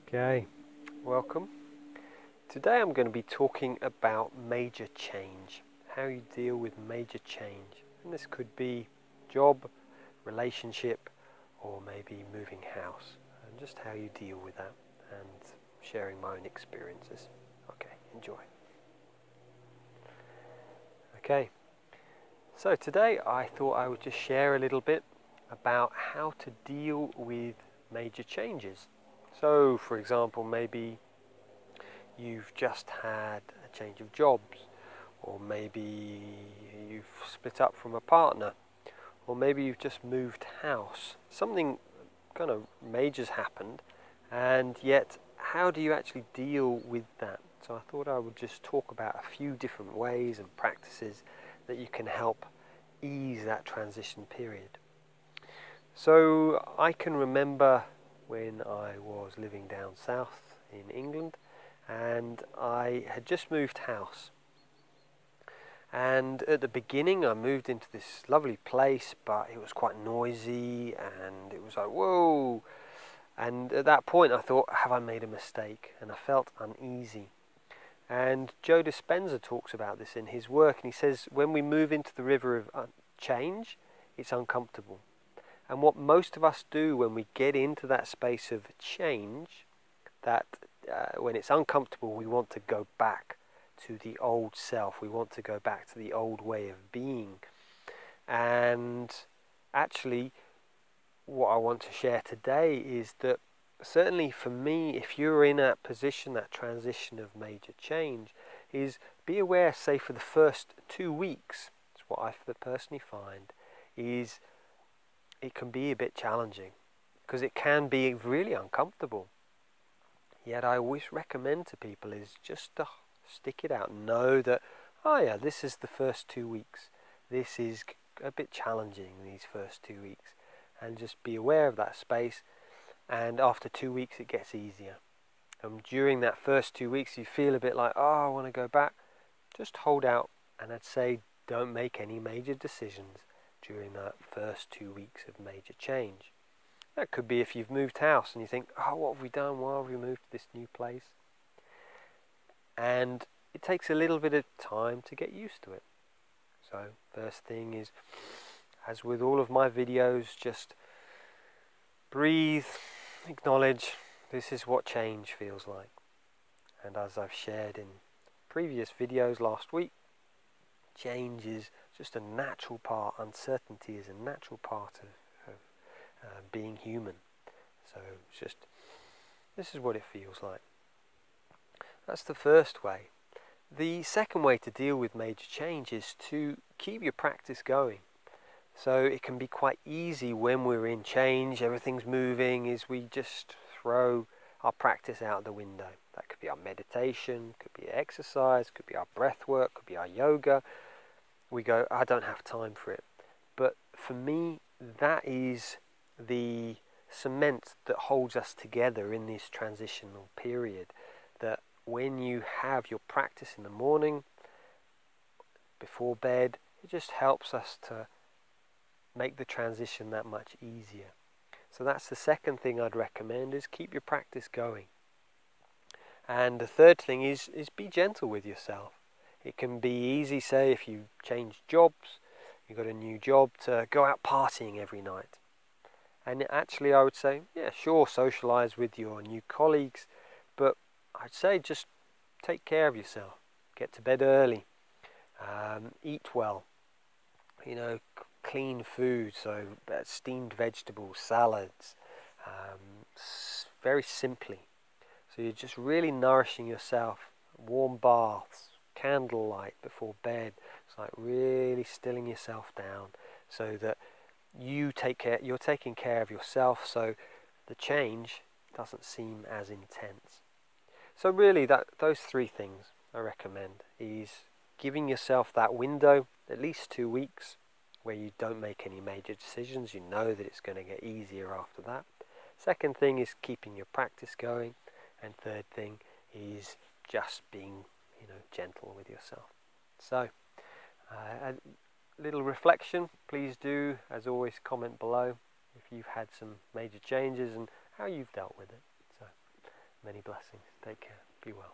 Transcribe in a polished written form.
Okay, welcome. Today I'm going to be talking about major change, how you deal with major change. And this could be job, relationship, or maybe moving house, and just how you deal with that and sharing my own experiences. Okay, enjoy. Okay, so today I thought I would just share a little bit about how to deal with major changes. So, for example, maybe you've just had a change of jobs, or maybe you've split up from a partner, or maybe you've just moved house. Something kind of major's happened, and yet how do you actually deal with that? So I thought I would just talk about a few different ways and practices that you can help ease that transition period. So I can remember when I was living down south in England, and I had just moved house. And at the beginning I moved into this lovely place, but it was quite noisy and it was like, whoa. And at that point I thought, have I made a mistake? And I felt uneasy. And Joe Dispenza talks about this in his work, and he says when we move into the river of change, it's uncomfortable. And what most of us do when we get into that space of change, that when it's uncomfortable, we want to go back to the old self. We want to go back to the old way of being. And actually, what I want to share today is that certainly for me, if you're in that position, that transition of major change, is be aware, say for the first 2 weeks, it's what I personally find, is it can be a bit challenging because it can be really uncomfortable. Yet I always recommend to people is just to stick it out. Know that, oh yeah, this is the first 2 weeks. This is a bit challenging, these first 2 weeks. And just be aware of that space. And after 2 weeks it gets easier. And during that first 2 weeks you feel a bit like, oh, I want to go back. Just hold out, and I'd say don't make any major decisions during that first 2 weeks of major change. That could be if you've moved house and you think, oh, what have we done? Why have we moved to this new place? And it takes a little bit of time to get used to it. So first thing is, as with all of my videos, just breathe, acknowledge this is what change feels like. And as I've shared in previous videos last week, change is just a natural part. Uncertainty is a natural part of being human. So it's just, this is what it feels like. That's the first way. The second way to deal with major change is to keep your practice going. So it can be quite easy when we're in change, everything's moving, is we just throw our practice out the window. That could be our meditation, could be exercise, could be our breath work, could be our yoga. We go, I don't have time for it. But for me, that is the cement that holds us together in this transitional period. That when you have your practice in the morning, before bed, it just helps us to make the transition that much easier. So that's the second thing I'd recommend, is keep your practice going. And the third thing is be gentle with yourself. It can be easy, say if you change jobs, you've got a new job, to go out partying every night. And actually I would say, yeah, sure, socialize with your new colleagues, but I'd say just take care of yourself. Get to bed early. Eat well. Clean food, so steamed vegetables, salads, very simply. So you're just really nourishing yourself. Warm baths, candlelight before bed. It's like really stilling yourself down so that you're taking care of yourself, so the change doesn't seem as intense. So really those three things I recommend is giving yourself that window, at least 2 weeks, where you don't make any major decisions. You know that it's going to get easier after that. Second thing is keeping your practice going, and third thing is just being gentle with yourself. So a little reflection. Please do, as always, comment below if you've had some major changes and how you've dealt with it. So blessings. Take care. Be well.